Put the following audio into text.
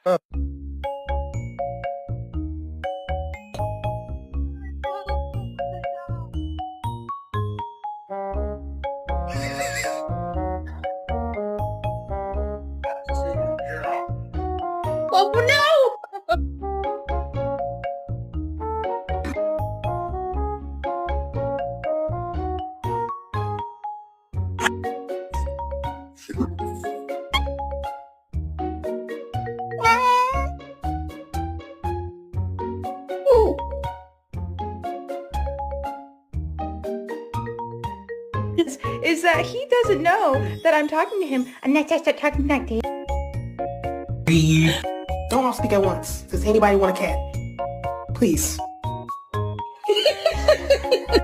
Uh, Oh no! Ooh. Is that he doesn't know that I'm talking to him. I'm not just talking like this. Don't all speak at once. Does anybody want a cat? Please.